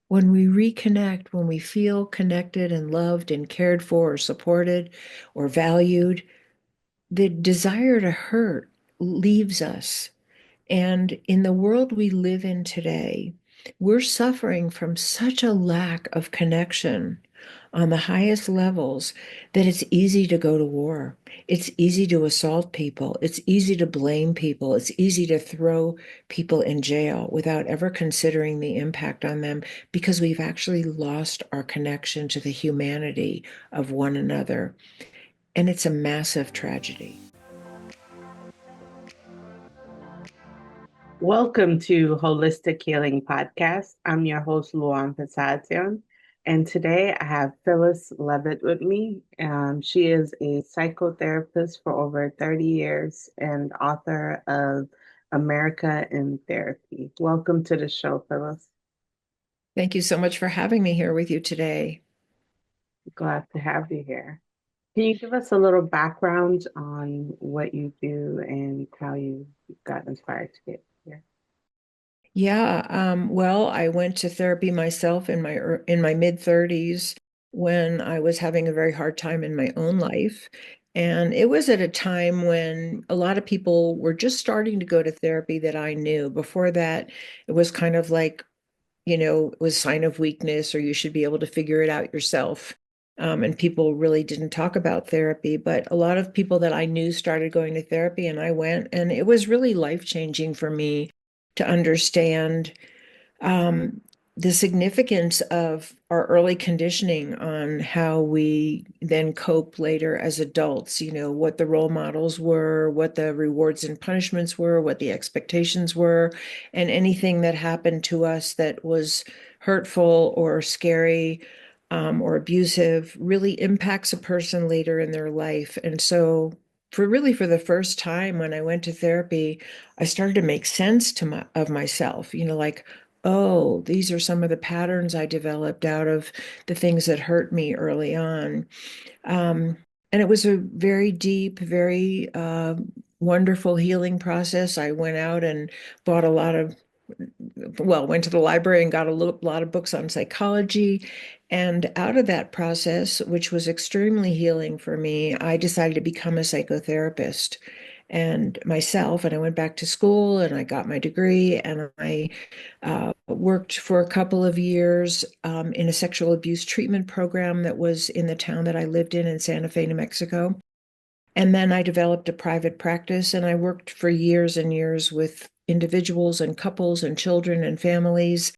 When we reconnect, when we feel connected and loved and cared for or supported or valued, the desire to hurt leaves us. And in the world we live in today, we're suffering from such a lack of connection on the highest levels that it's easy to go to war. It's easy to assault people. It's easy to blame people. It's easy to throw people in jail without ever considering the impact on them because we've actually lost our connection to the humanity of one another. And it's a massive tragedy. Welcome to Holistic Healing Podcast. I'm your host, Luam, and today I have Phyllis Leavitt with me. She is a psychotherapist for over 30 years and author of America in Therapy. Welcome to the show, Phyllis. Thank you so much for having me here with you today. Glad to have you here. Can you give us a little background on what you do and how you got inspired to get here? Yeah, well, I went to therapy myself in my mid 30s when I was having a very hard time in my own life. And it was at a time when a lot of people were just starting to go to therapy that I knew. Before that, it was kind of like, it was a sign of weakness or you should be able to figure it out yourself. And people really didn't talk about therapy, but a lot of people that I knew started going to therapy and I went, and it was really life-changing for me to understand um, the significance of our early conditioning on how we then cope later as adults, what the role models were, what the rewards and punishments were, what the expectations were, and anything that happened to us that was hurtful or scary or abusive really impacts a person later in their life. And so for the first time when I went to therapy, I started to make sense of myself, like, oh, these are some of the patterns I developed out of the things that hurt me early on. Um, and it was a very deep, very wonderful healing process. I went out and bought a lot of, well, went to the library and got a lot of books on psychology. And out of that process, which was extremely healing for me, I decided to become a psychotherapist and myself. And I went back to school and I got my degree and I worked for a couple of years in a sexual abuse treatment program that was in the town that I lived in Santa Fe, New Mexico. And then I developed a private practice and I worked for years and years with individuals and couples and children and families.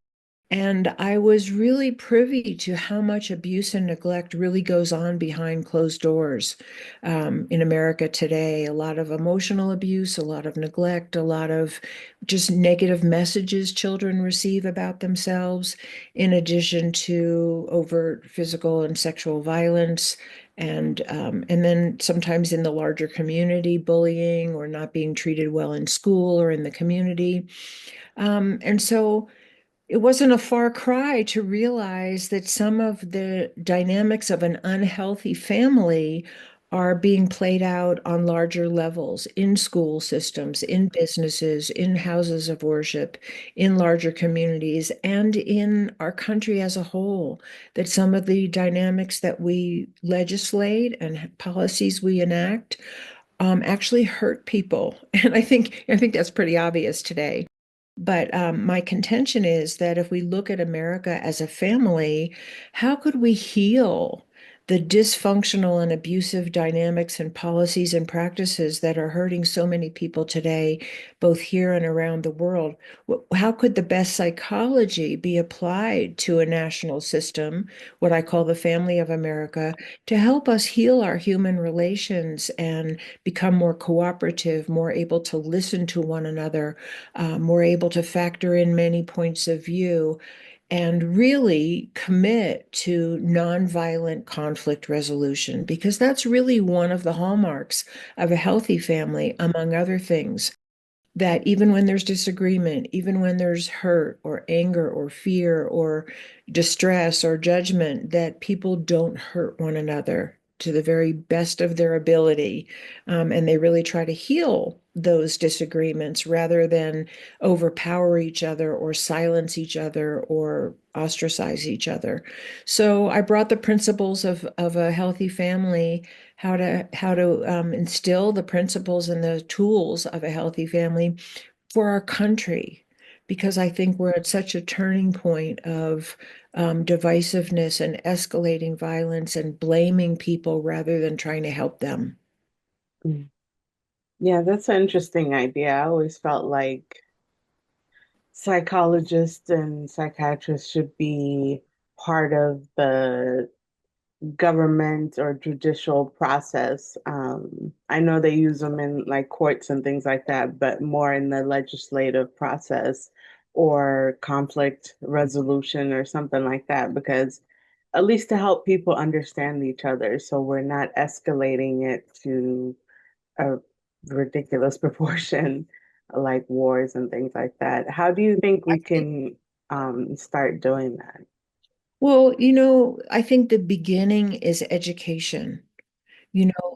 And I was really privy to how much abuse and neglect really goes on behind closed doors in America today. A lot of emotional abuse, a lot of neglect, a lot of just negative messages children receive about themselves, in addition to overt physical and sexual violence. And then sometimes in the larger community, bullying or not being treated well in school or in the community. And so it wasn't a far cry to realize that some of the dynamics of an unhealthy family are being played out on larger levels in school systems, in businesses, in houses of worship, in larger communities, and in our country as a whole. That some of the dynamics that we legislate and policies we enact actually hurt people. And I think that's pretty obvious today. But my contention is that if we look at America as a family, how could we heal the dysfunctional and abusive dynamics and policies and practices that are hurting so many people today, both here and around the world? How could the best psychology be applied to a national system, what I call the family of America, to help us heal our human relations and become more cooperative, more able to listen to one another, more able to factor in many points of view, and really commit to nonviolent conflict resolution, because that's really one of the hallmarks of a healthy family, among other things. That even when there's disagreement, even when there's hurt or anger or fear or distress or judgment, that people don't hurt one another. to the very best of their ability. And they really try to heal those disagreements rather than overpower each other or silence each other or ostracize each other. So I brought the principles of a healthy family, how to instill the principles and the tools of a healthy family for our country, because I think we're at such a turning point of divisiveness and escalating violence and blaming people rather than trying to help them. Mm. Yeah, that's an interesting idea. I always felt like psychologists and psychiatrists should be part of the government or judicial process. I know they use them in like courts and things like that, but more in the legislative process or conflict resolution or something like that, because at least to help people understand each other so we're not escalating it to a ridiculous proportion, like wars and things like that. How do you think we can start doing that? Well, I think the beginning is education.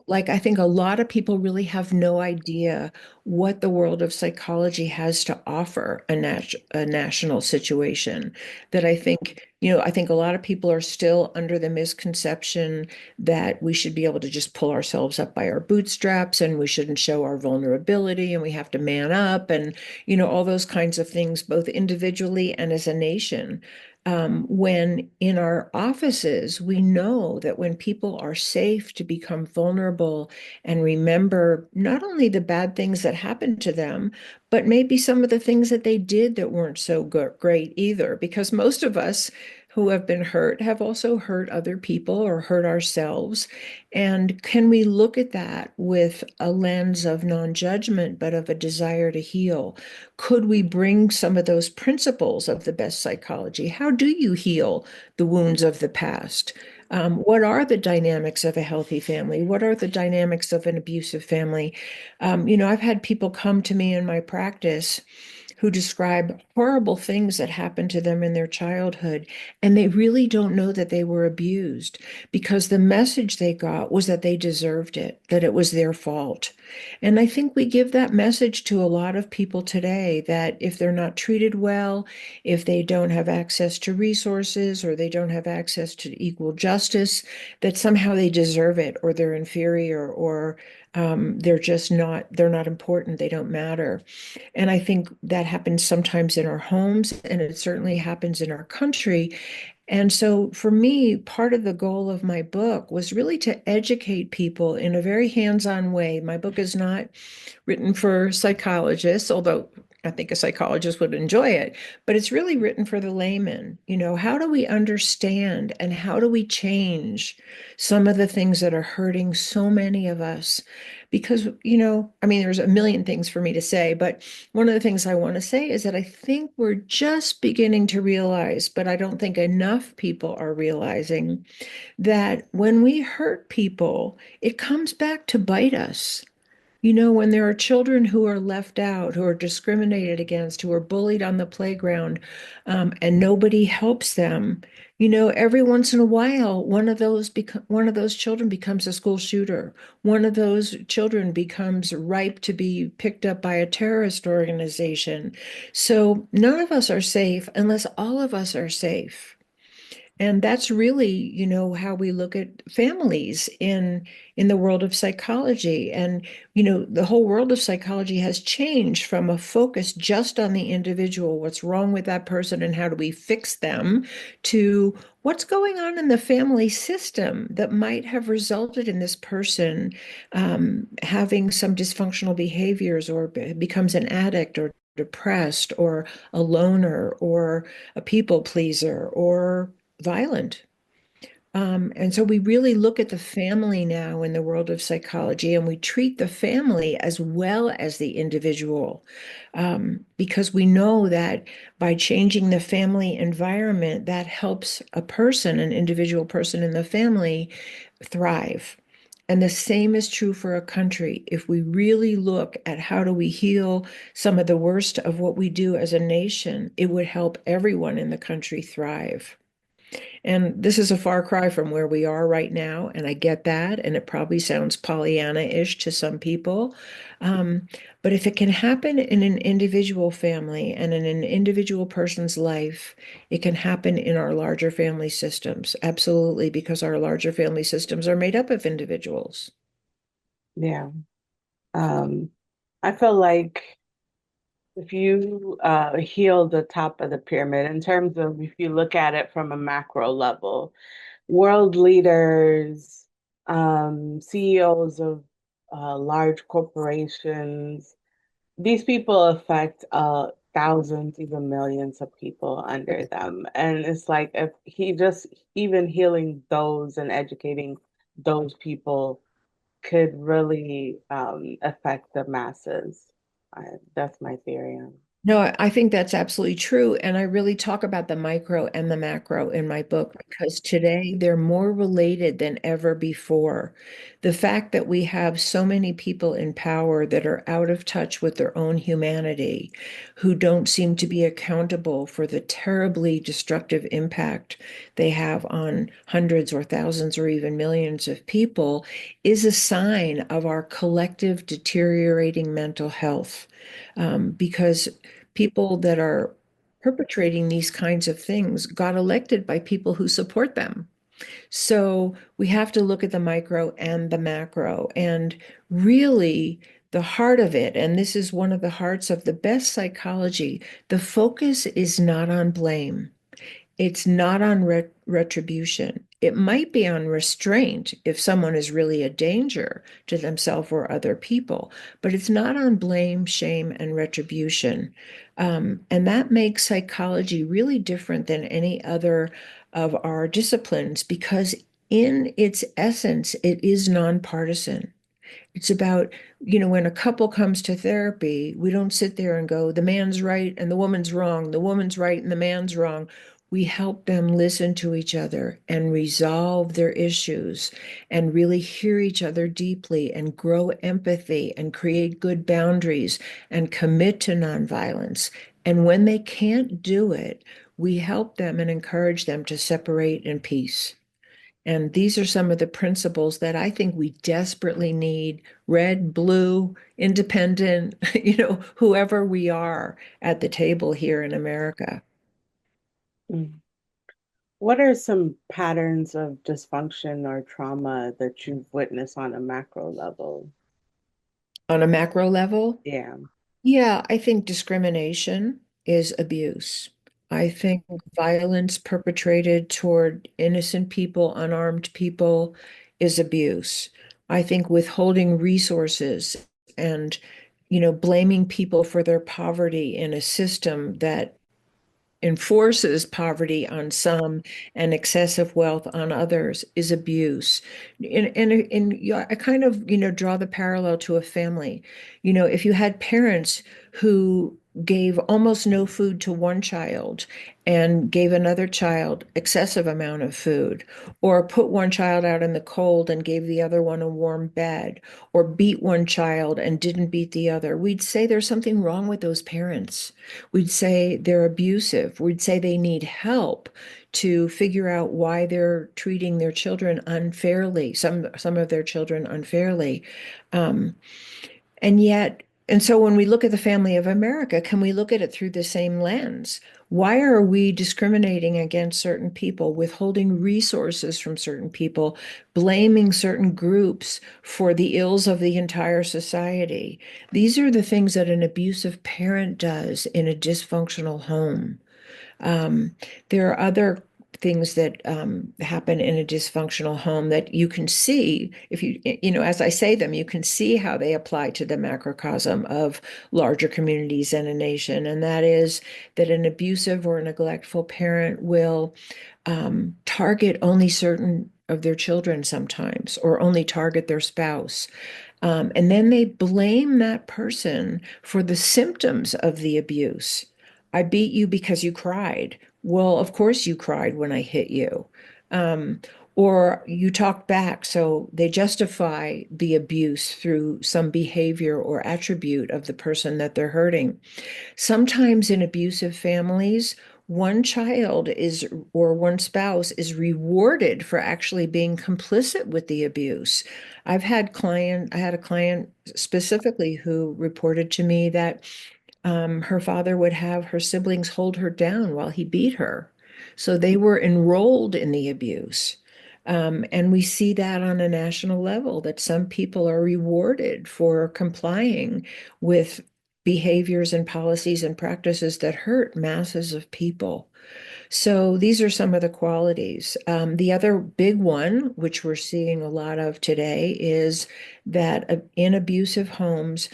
Like I think a lot of people really have no idea what the world of psychology has to offer a national situation. That I think a lot of people are still under the misconception that we should be able to just pull ourselves up by our bootstraps and we shouldn't show our vulnerability and we have to man up and, all those kinds of things, both individually and as a nation. When in our offices, we know that when people are safe to become vulnerable and remember not only the bad things that happened to them, but maybe some of the things that they did that weren't so great either. Because most of us who have been hurt have also hurt other people or hurt ourselves. And can we look at that with a lens of non-judgment, but of a desire to heal? Could we bring some of those principles of the best psychology? How do you heal the wounds of the past? What are the dynamics of a healthy family? What are the dynamics of an abusive family? I've had people come to me in my practice who describe horrible things that happened to them in their childhood, and they really don't know that they were abused because the message they got was that they deserved it, that it was their fault. And I think we give that message to a lot of people today that if they're not treated well, if they don't have access to resources or they don't have access to equal justice, that somehow they deserve it or they're inferior or they're not important, they don't matter. And I think that happens sometimes in our homes, and it certainly happens in our country. And so for me, part of the goal of my book was really to educate people in a very hands-on way. My book is not written for psychologists, although I think a psychologist would enjoy it, but it's really written for the layman. How do we understand and how do we change some of the things that are hurting so many of us? Because, I mean, there's a million things for me to say, but one of the things I want to say is that I think we're just beginning to realize, but I don't think enough people are realizing that when we hurt people, it comes back to bite us. When there are children who are left out, who are discriminated against, who are bullied on the playground, and nobody helps them, every once in a while, one of those children becomes a school shooter. One of those children becomes ripe to be picked up by a terrorist organization. So none of us are safe unless all of us are safe. And that's really, how we look at families in the world of psychology. And, the whole world of psychology has changed from a focus just on the individual, what's wrong with that person and how do we fix them, to what's going on in the family system that might have resulted in this person having some dysfunctional behaviors or becomes an addict or depressed or a loner or a people pleaser or violent. And so we really look at the family now in the world of psychology, and we treat the family as well as the individual, because we know that by changing the family environment, that helps a person, an individual person in the family, thrive. And the same is true for a country. If we really look at how do we heal some of the worst of what we do as a nation, it would help everyone in the country thrive. And this is a far cry from where we are right now, and I get that, and it probably sounds Pollyanna-ish to some people. Um, but if it can happen in an individual family and in an individual person's life, it can happen in our larger family systems. Absolutely, because our larger family systems are made up of individuals. Yeah. Um, I feel like if you heal the top of the pyramid, in terms of if you look at it from a macro level, world leaders, CEOs of large corporations, these people affect thousands, even millions of people under them. And it's like if he just even healing those and educating those people could really affect the masses. That's my theory on. No, I think that's absolutely true. And I really talk about the micro and the macro in my book because today they're more related than ever before. The fact that we have so many people in power that are out of touch with their own humanity, who don't seem to be accountable for the terribly destructive impact they have on hundreds or thousands or even millions of people, is a sign of our collective deteriorating mental health. Because people that are perpetrating these kinds of things got elected by people who support them. So we have to look at the micro and the macro. And really, the heart of it, and this is one of the hearts of the best psychology, the focus is not on blame. It's not on retribution. It might be on restraint if someone is really a danger to themselves or other people, but it's not on blame, shame, and retribution. And that makes psychology really different than any other of our disciplines because, in its essence, it is nonpartisan. It's about, when a couple comes to therapy, we don't sit there and go, the man's right and the woman's wrong, the woman's right and the man's wrong. We help them listen to each other and resolve their issues and really hear each other deeply and grow empathy and create good boundaries and commit to nonviolence. And when they can't do it, we help them and encourage them to separate in peace. And these are some of the principles that I think we desperately need, red, blue, independent, whoever we are at the table here in America. Mm. What are some patterns of dysfunction or trauma that you've witnessed on a macro level? On a macro level, Yeah. yeah, I think discrimination is abuse. I think violence perpetrated toward innocent people, unarmed people, is abuse. I think withholding resources and, blaming people for their poverty in a system that enforces poverty on some and excessive wealth on others is abuse. And yeah, I kind of, draw the parallel to a family. If you had parents who gave almost no food to one child and gave another child excessive amount of food, or put one child out in the cold and gave the other one a warm bed, or beat one child and didn't beat the other, we'd say there's something wrong with those parents. We'd say they're abusive. We'd say they need help to figure out why they're treating their children unfairly, some of their children unfairly. Um, and yet, and so when we look at the family of America, can we look at it through the same lens? Why are we discriminating against certain people, withholding resources from certain people, blaming certain groups for the ills of the entire society? These are the things that an abusive parent does in a dysfunctional home. Um, there are other things that happen in a dysfunctional home that you can see if as I say them, you can see how they apply to the macrocosm of larger communities and a nation. And that is that an abusive or neglectful parent will target only certain of their children sometimes, or only target their spouse. And then they blame that person for the symptoms of the abuse. I beat you because you cried. Well, of course you cried when I hit you. Um, or you talked back. So they justify the abuse through some behavior or attribute of the person that they're hurting. Sometimes in abusive families, one child is or one spouse is rewarded for actually being complicit with the abuse. I had a client specifically who reported to me that her father would have her siblings hold her down while he beat her. So they were enrolled in the abuse. And we see that on a national level, that some people are rewarded for complying with behaviors and policies and practices that hurt masses of people. So these are some of the qualities. The other big one, which we're seeing a lot of today, is that in abusive homes,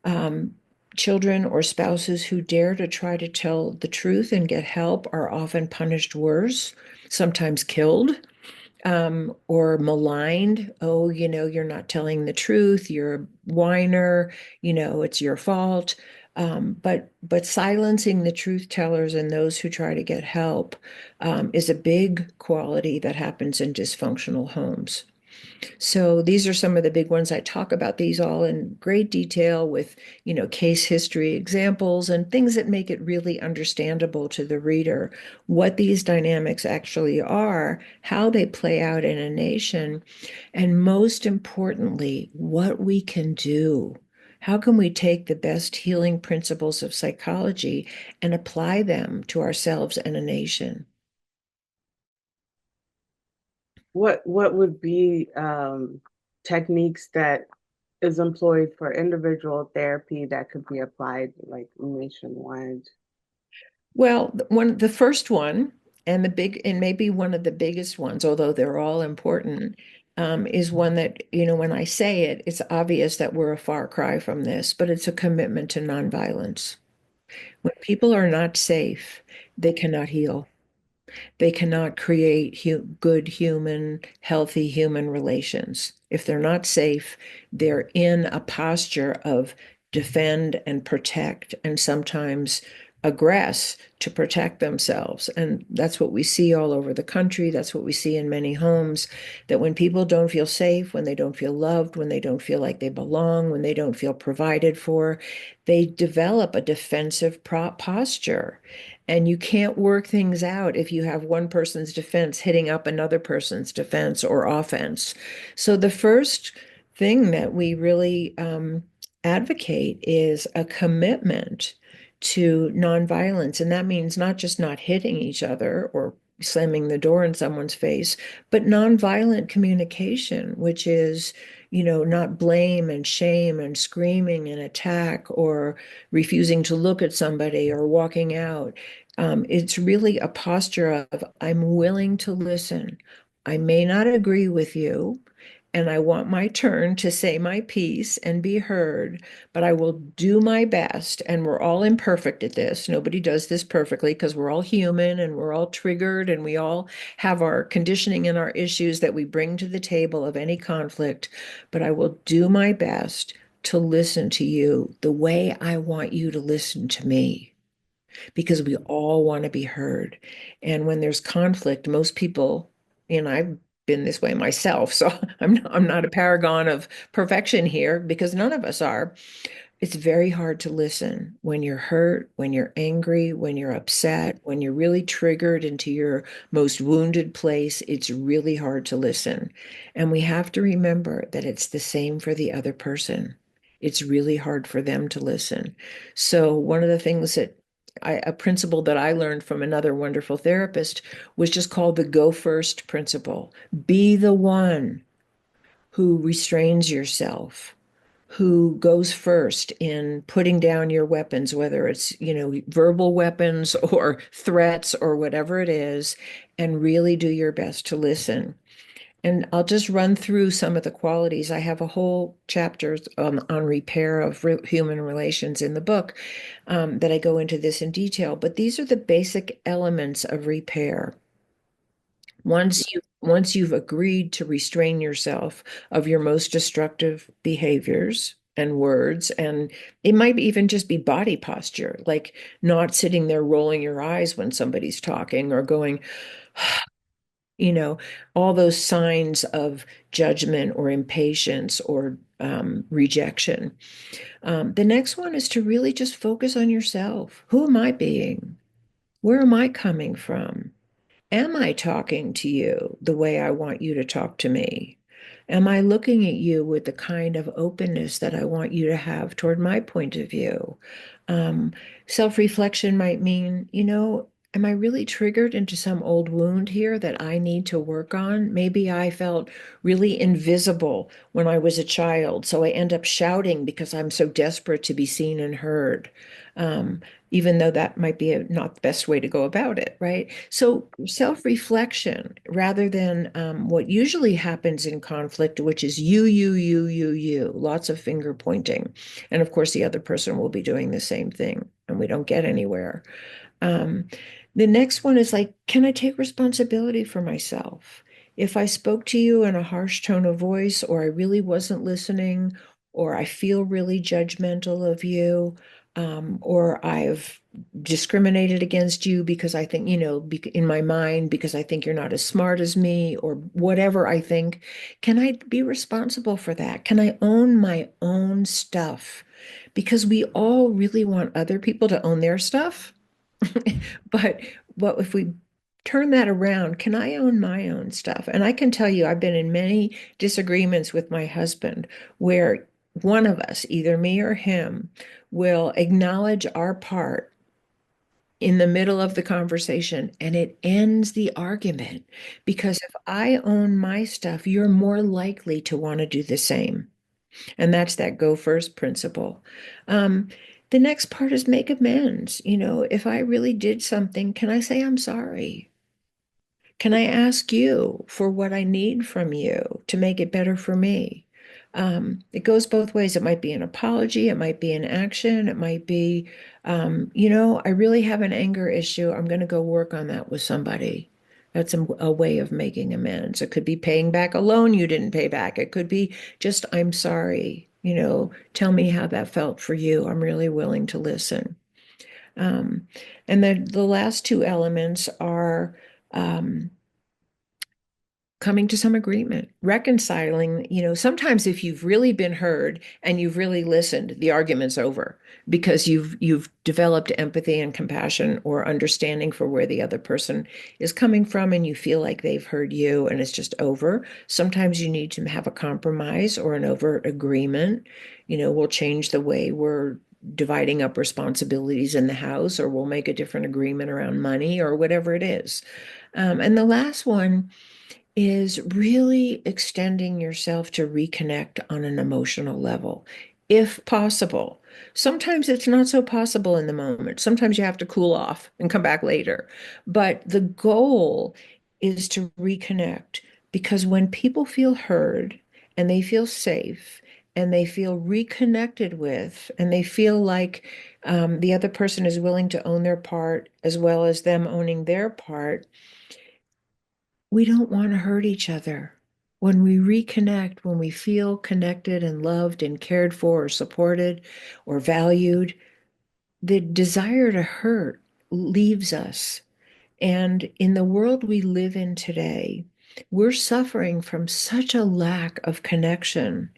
um, children or spouses who dare to try to tell the truth and get help are often punished worse, sometimes killed, or maligned. Oh, you're not telling the truth. You're a whiner. It's your fault. But silencing the truth tellers and those who try to get help is a big quality that happens in dysfunctional homes. So these are some of the big ones. I talk about these all in great detail with, case history examples and things that make it really understandable to the reader what these dynamics actually are, how they play out in a nation, and most importantly, what we can do. How can we take the best healing principles of psychology and apply them to ourselves and a nation? What would be techniques that is employed for individual therapy that could be applied like nationwide? Well, the first one and maybe one of the biggest ones, although they're all important, is one that, when I say it, it's obvious that we're a far cry from this, but it's a commitment to nonviolence. When people are not safe, they cannot heal. They cannot create good human, healthy human relations. If they're not safe, they're in a posture of defend and protect, and sometimes aggress to protect themselves. And that's what we see all over the country. That's what we see in many homes, that when people don't feel safe, when they don't feel loved, when they don't feel like they belong, when they don't feel provided for, they develop a defensive posture. And you can't work things out if you have one person's defense hitting up another person's defense or offense. So the first thing that we really advocate is a commitment to nonviolence. And that means not just not hitting each other or slamming the door in someone's face, but nonviolent communication, which is, not blame and shame and screaming and attack or refusing to look at somebody or walking out. It's really a posture of, I'm willing to listen. I may not agree with you, and I want my turn to say my piece and be heard, but I will do my best. And we're all imperfect at this. Nobody does this perfectly because we're all human and we're all triggered and we all have our conditioning and our issues that we bring to the table of any conflict. But I will do my best to listen to you the way I want you to listen to me, because we all want to be heard. And when there's conflict, most people, and I've been this way myself, so I'm not a paragon of perfection here because none of us are. It's very hard to listen when you're hurt, when you're angry, when you're upset, when you're really triggered into your most wounded place. It's really hard to listen. And we have to remember that it's the same for the other person. It's really hard for them to listen. So, one of the things a principle that I learned from another wonderful therapist was just called the go first principle. Be the one who restrains yourself, who goes first in putting down your weapons, whether it's, verbal weapons or threats or whatever it is, and really do your best to listen. And I'll just run through some of the qualities. I have a whole chapter on repair of human relations in the book, that I go into this in detail. But these are the basic elements of repair. Once you've agreed to restrain yourself of your most destructive behaviors and words, and it might even just be body posture, like not sitting there rolling your eyes when somebody's talking or going, you know, all those signs of judgment or impatience or rejection. The next one is to really just focus on yourself. Who am I being? Where am I coming from? Am I talking to you the way I want you to talk to me? Am I looking at you with the kind of openness that I want you to have toward my point of view? Um, Self-reflection might mean, am I really triggered into some old wound here that I need to work on? Maybe I felt really invisible when I was a child, so I end up shouting because I'm so desperate to be seen and heard. Um, Even though that might be not the best way to go about it, right? So self-reflection, rather than what usually happens in conflict, which is you, lots of finger pointing. And of course, the other person will be doing the same thing, and we don't get anywhere. Um, the next one is like, can I take responsibility for myself? If I spoke to you in a harsh tone of voice, or I really wasn't listening, or I feel really judgmental of you, or I've discriminated against you because I think, in my mind, because I think you're not as smart as me, or whatever I think, can I be responsible for that? Can I own my own stuff? Because we all really want other people to own their stuff. But what if we turn that around? Can I own my own stuff? And I can tell you, I've been in many disagreements with my husband where one of us, either me or him, will acknowledge our part in the middle of the conversation and it ends the argument. Because if I own my stuff, you're more likely to want to do the same. And that's that go first principle. Um, the next part is make amends. If I really did something, can I say I'm sorry? Can I ask you for what I need from you to make it better for me? It goes both ways. It might be an apology, it might be an action, it might be, I really have an anger issue. I'm going to go work on that with somebody. That's a way of making amends. It could be paying back a loan you didn't pay back. It could be just, I'm sorry. Tell me how that felt for you. I'm really willing to listen. Um, and the last two elements are um, coming to some agreement, reconciling. Sometimes if you've really been heard and you've really listened, the argument's over because you've developed empathy and compassion or understanding for where the other person is coming from and you feel like they've heard you and it's just over. Sometimes you need to have a compromise or an overt agreement. We'll change the way we're dividing up responsibilities in the house, or we'll make a different agreement around money or whatever it is. And the last one is really extending yourself to reconnect on an emotional level, if possible. Sometimes it's not so possible in the moment. Sometimes you have to cool off and come back later. But the goal is to reconnect because when people feel heard and they feel safe and they feel reconnected with, and they feel like the other person is willing to own their part as well as them owning their part, we don't want to hurt each other. When we reconnect, when we feel connected and loved and cared for or supported or valued, the desire to hurt leaves us. And in the world we live in today, we're suffering from such a lack of connection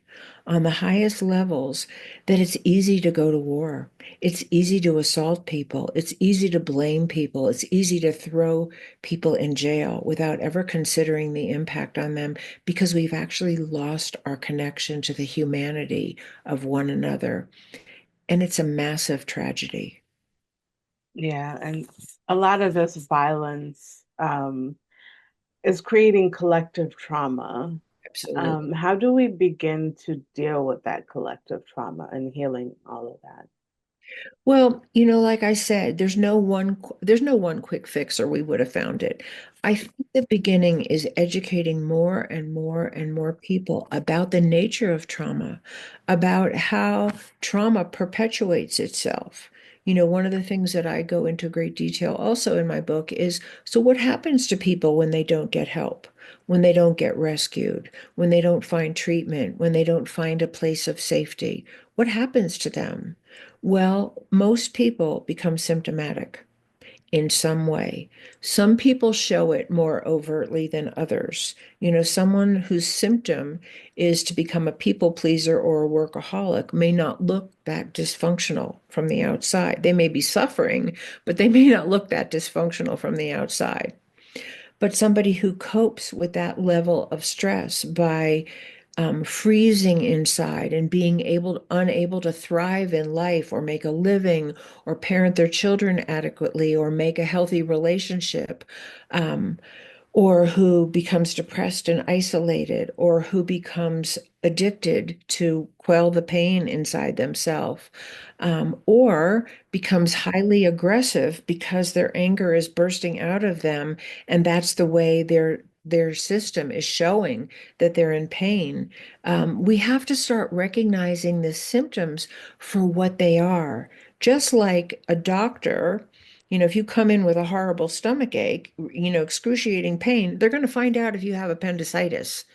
on the highest levels that it's easy to go to war. It's easy to assault people. It's easy to blame people. It's easy to throw people in jail without ever considering the impact on them because we've actually lost our connection to the humanity of one another. And it's a massive tragedy. Yeah, and a lot of this violence is creating collective trauma. Absolutely. How do we begin to deal with that collective trauma and healing all of that? Well, like I said, there's no one quick fix or we would have found it. I think the beginning is educating more and more and more people about the nature of trauma, about how trauma perpetuates itself. One of the things that I go into great detail also in my book is, so what happens to people when they don't get help, when they don't get rescued, when they don't find treatment, when they don't find a place of safety? What happens to them? Well, most people become symptomatic. in some way. Some people show it more overtly than others. Someone whose symptom is to become a people pleaser or a workaholic may not look that dysfunctional from the outside. They may be suffering, but they may not look that dysfunctional from the outside. But somebody who copes with that level of stress by freezing inside and being unable to thrive in life or make a living or parent their children adequately or make a healthy relationship, um, or who becomes depressed and isolated, or who becomes addicted to quell the pain inside themselves, or becomes highly aggressive because their anger is bursting out of them, and that's the way their system is showing that they're in pain. We have to start recognizing the symptoms for what they are. Just like a doctor, if you come in with a horrible stomach ache, excruciating pain, they're going to find out if you have appendicitis.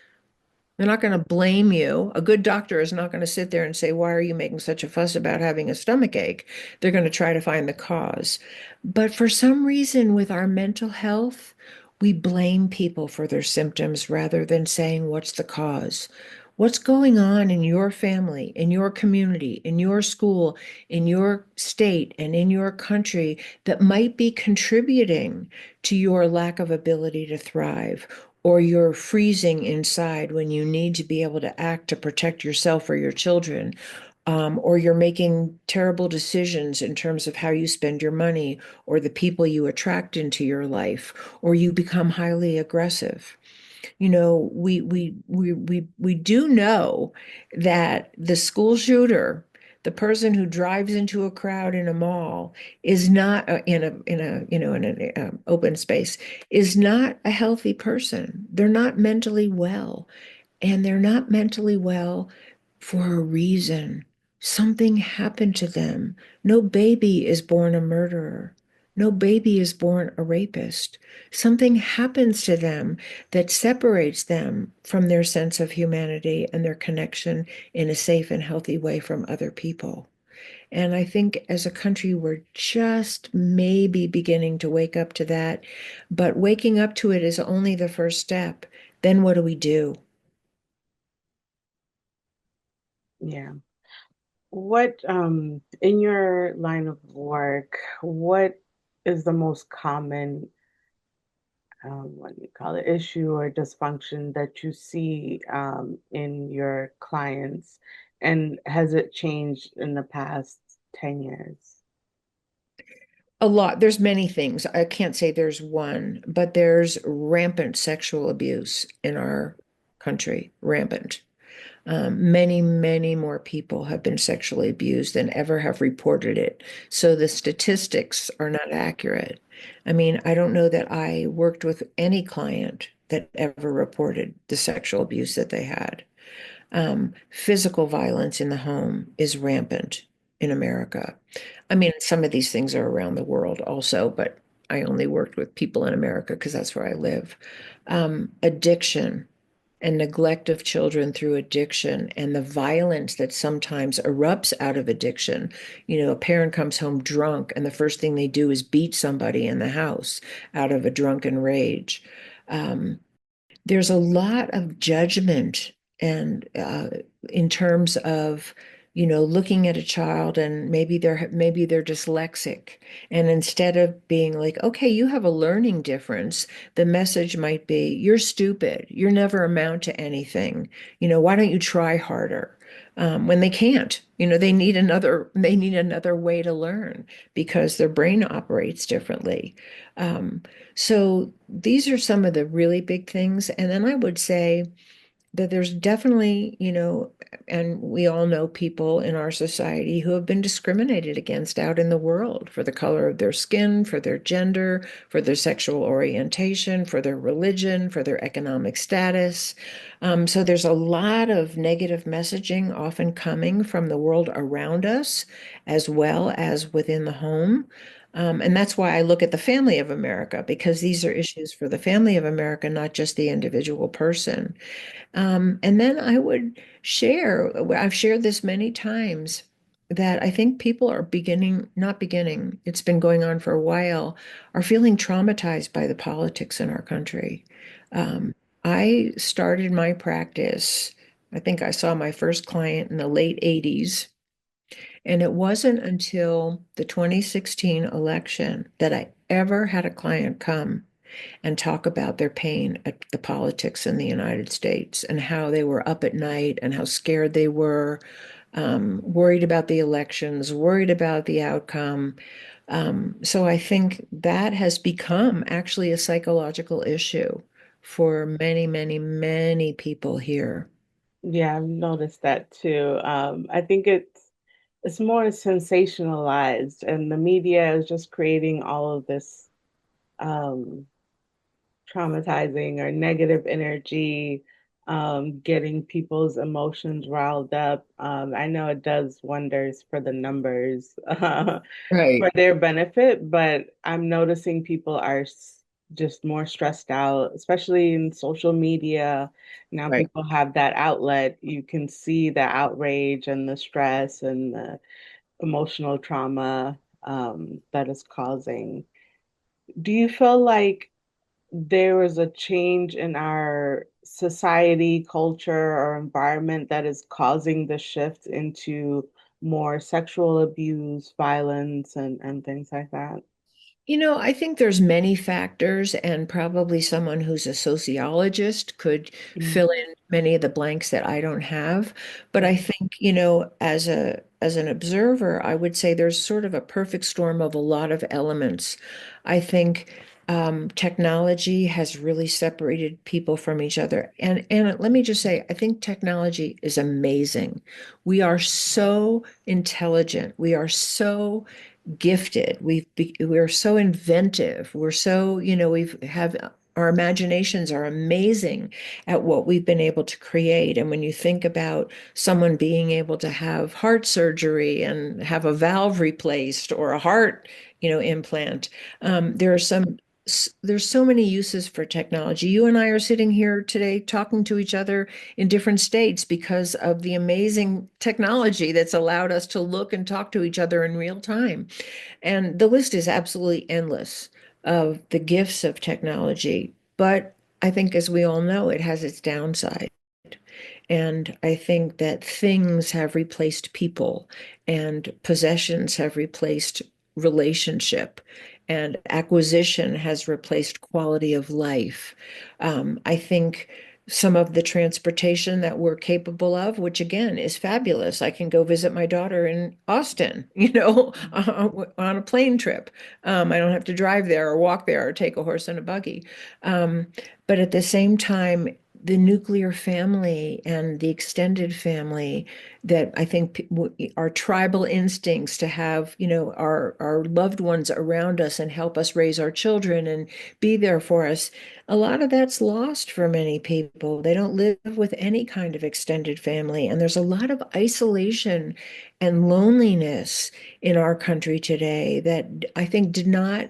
They're not going to blame you. A good doctor is not going to sit there and say, "Why are you making such a fuss about having a stomach ache?" They're going to try to find the cause. But for some reason, with our mental health, we blame people for their symptoms rather than saying, "What's the cause? What's going on in your family, in your community, in your school, in your state, and in your country that might be contributing to your lack of ability to thrive?" Or you're freezing inside when you need to be able to act to protect yourself or your children, or you're making terrible decisions in terms of how you spend your money or the people you attract into your life, or you become highly aggressive. We do know that the school shooter, the person who drives into a crowd in a mall, is not in an open space, is not a healthy person. They're not mentally well. And they're not mentally well for a reason. Something happened to them. No baby is born a murderer. No baby is born a rapist. Something happens to them that separates them from their sense of humanity and their connection in a safe and healthy way from other people. And I think as a country, we're just maybe beginning to wake up to that. But waking up to it is only the first step. Then what do we do? Yeah. What, in your line of work, what is the most common, what do you call it, issue or dysfunction that you see in your clients? And has it changed in the past 10 years? A lot. There's many things. I can't say there's one, but there's rampant sexual abuse in our country. Rampant. Many, many more people have been sexually abused than ever have reported it. So the statistics are not accurate. I mean, I don't know that I worked with any client that ever reported the sexual abuse that they had. Physical violence in the home is rampant in America. I mean, some of these things are around the world also, but I only worked with people in America because that's where I live. Addiction and neglect of children through addiction and the violence that sometimes erupts out of addiction. A parent comes home drunk, and the first thing they do is beat somebody in the house out of a drunken rage. Um, there's a lot of judgment and in terms of looking at a child and maybe they're dyslexic, and instead of being like, okay, you have a learning difference, the message might be, you're stupid, you're never amount to anything, why don't you try harder? When they can't, they need another way to learn because their brain operates differently. um, so these are some of the really big things. And then I would say that there's definitely, and we all know people in our society who have been discriminated against out in the world for the color of their skin, for their gender, for their sexual orientation, for their religion, for their economic status. So there's a lot of negative messaging often coming from the world around us as well as within the home. And that's why I look at the family of America, because these are issues for the family of America, not just the individual person. And then I would share, I've shared this many times. that I think people are not beginning, it's been going on for a while, are feeling traumatized by the politics in our country. Um, I started my practice, I think I saw my first client in the late 80s, and it wasn't until the 2016 election that I ever had a client come and talk about their pain at the politics in the United States and how they were up at night and how scared they were, worried about the elections, worried about the outcome. So I think that has become actually a psychological issue for many, many, many people here. Yeah, I've noticed that too. I think it's more sensationalized, and the media is just creating all of this um, traumatizing or negative energy, getting people's emotions riled up. I know it does wonders for the numbers, for Right, their benefit, but I'm noticing people are just more stressed out, especially in social media. Now right. people have that outlet. You can see the outrage and the stress and the emotional trauma that is causing. Do you feel like there is a change in our society, culture, or environment that is causing the shift into more sexual abuse, violence, and things like that? I think there's many factors, and probably someone who's a sociologist could Mhm. fill in many of the blanks that I don't have. But I think, as an observer, I would say there's sort of a perfect storm of a lot of elements. I think technology has really separated people from each other. And let me just say, I think technology is amazing. We are so intelligent. We are so gifted. We're so inventive. We're so, we've have our imaginations are amazing at what we've been able to create. And when you think about someone being able to have heart surgery and have a valve replaced or a heart, implant, there are some there's so many uses for technology. You and I are sitting here today talking to each other in different states because of the amazing technology that's allowed us to look and talk to each other in real time. And the list is absolutely endless of the gifts of technology. But I think, as we all know, it has its downside. And I think that things have replaced people, and possessions have replaced relationship, and acquisition has replaced quality of life. I think some of the transportation that we're capable of, which again is fabulous. I can go visit my daughter in Austin, on a plane trip. I don't have to drive there or walk there or take a horse and a buggy. Um, but at the same time, the nuclear family and the extended family, that I think our tribal instincts to have, our loved ones around us and help us raise our children and be there for us. A lot of that's lost for many people. They don't live with any kind of extended family. And there's a lot of isolation and loneliness in our country today that I think did not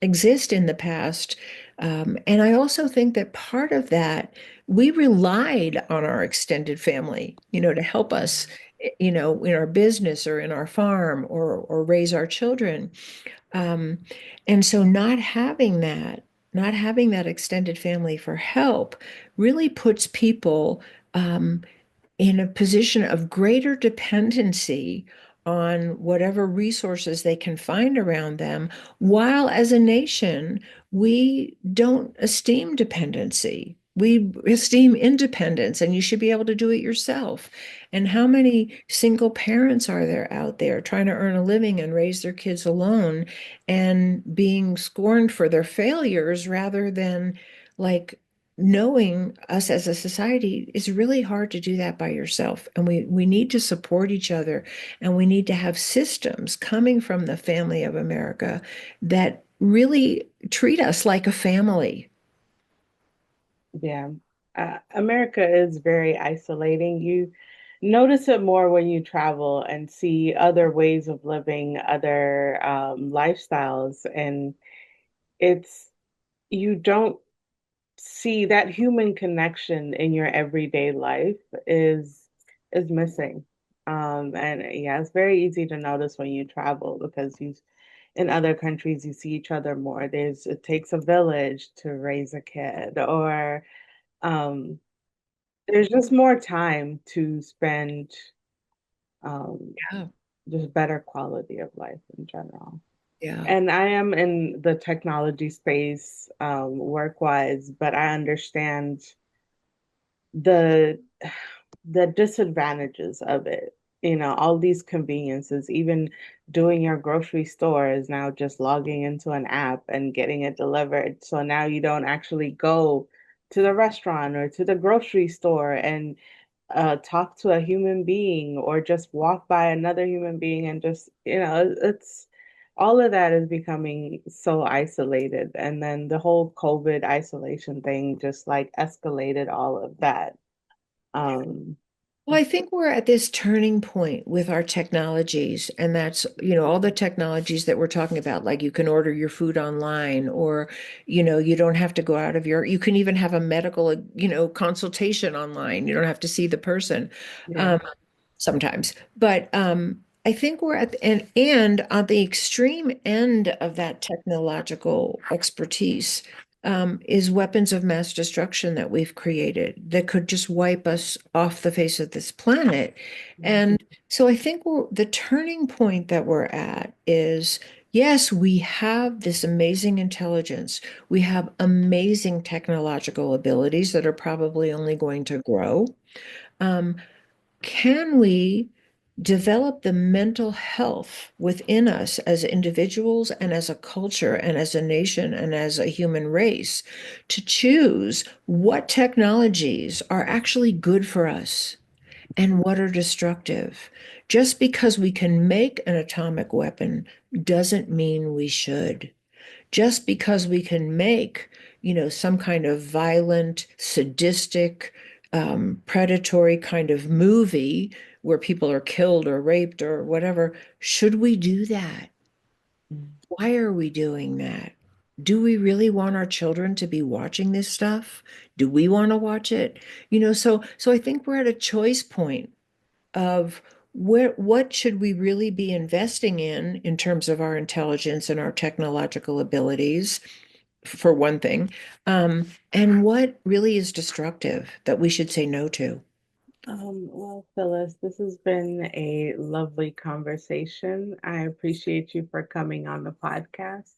exist in the past. And I also think that part of that, we relied on our extended family, to help us, in our business or in our farm or raise our children. Um, and so not having that extended family for help really puts people in a position of greater dependency on whatever resources they can find around them, while as a nation, we don't esteem dependency. We esteem independence, and you should be able to do it yourself. And how many single parents are there out there trying to earn a living and raise their kids alone and being scorned for their failures rather than like knowing us as a society is really hard to do that by yourself. And we need to support each other, and we need to have systems coming from the family of America that really treat us like a family. Yeah. America is very isolating. You notice it more when you travel and see other ways of living, other lifestyles, and it's you don't see that human connection in your everyday life is missing. And yeah, it's very easy to notice when you travel because you in other countries you see each other more. It takes a village to raise a kid, or um, there's just more time to spend um, Yeah. just better quality of life in general. Yeah. And I am in the technology space, work-wise, but I understand the the disadvantages of it. You know, all these conveniences, even doing your grocery store is now just logging into an app and getting it delivered. So now you don't actually go to the restaurant or to the grocery store and talk to a human being or just walk by another human being and just, it's all of that is becoming so isolated. And then the whole COVID isolation thing just like escalated all of that. Um, Well, I think we're at this turning point with our technologies, and that's, all the technologies that we're talking about, like you can order your food online, or, you don't have to go out of you can even have a medical, consultation online. You don't have to see the person. yeah. Um, sometimes. But I think we're at and on the extreme end of that technological expertise is weapons of mass destruction that we've created that could just wipe us off the face of this planet. And so I think the turning point that we're at is, yes, we have this amazing intelligence. We have amazing technological abilities that are probably only going to grow. Um, can we develop the mental health within us as individuals and as a culture and as a nation and as a human race to choose what technologies are actually good for us and what are destructive? Just because we can make an atomic weapon doesn't mean we should. Just because we can make, some kind of violent, sadistic, predatory kind of movie where people are killed or raped or whatever, should we do that? Why are we doing that? Do we really want our children to be watching this stuff? Do we want to watch it? So I think we're at a choice point of what should we really be investing in terms of our intelligence and our technological abilities, for one thing, and what really is destructive that we should say no to. Well, Phyllis, this has been a lovely conversation. I appreciate you for coming on the podcast.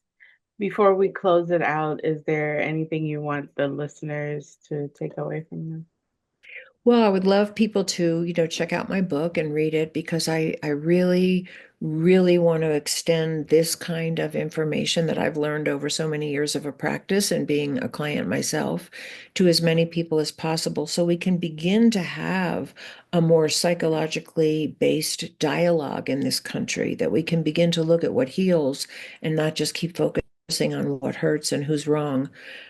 Before we close it out, is there anything you want the listeners to take away from this? Well, I would love people to, check out my book and read it because I really, really want to extend this kind of information that I've learned over so many years of a practice and being a client myself to as many people as possible so we can begin to have a more psychologically based dialogue in this country, that we can begin to look at what heals and not just keep focusing on what hurts and who's wrong,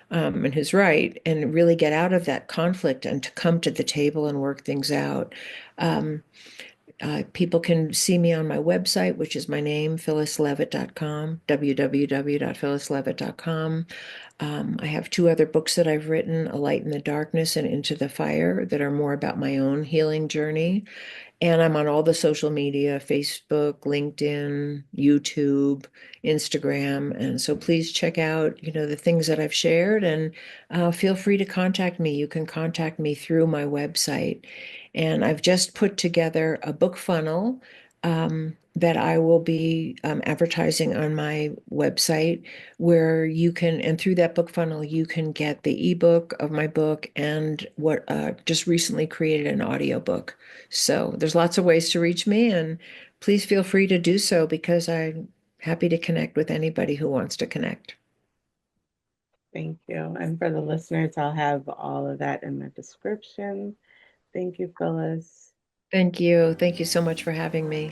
and who's right, and really get out of that conflict and to come to the table and work things out. Um, People can see me on my website, which is my name, phyllisleavitt.com, www.phyllisleavitt.com. I have two other books that I've written, A Light in the Darkness and Into the Fire, that are more about my own healing journey. And I'm on all the social media, Facebook, LinkedIn, YouTube, Instagram. And so please check out, the things that I've shared, and feel free to contact me. You can contact me through my website. And I've just put together a book funnel that I will be advertising on my website, where you can, and through that book funnel, you can get the ebook of my book and what just recently created an audiobook. So there's lots of ways to reach me, and please feel free to do so because I'm happy to connect with anybody who wants to connect. Thank you. And for the listeners, I'll have all of that in the description. Thank you, Phyllis. Thank you. Thank you so much for having me.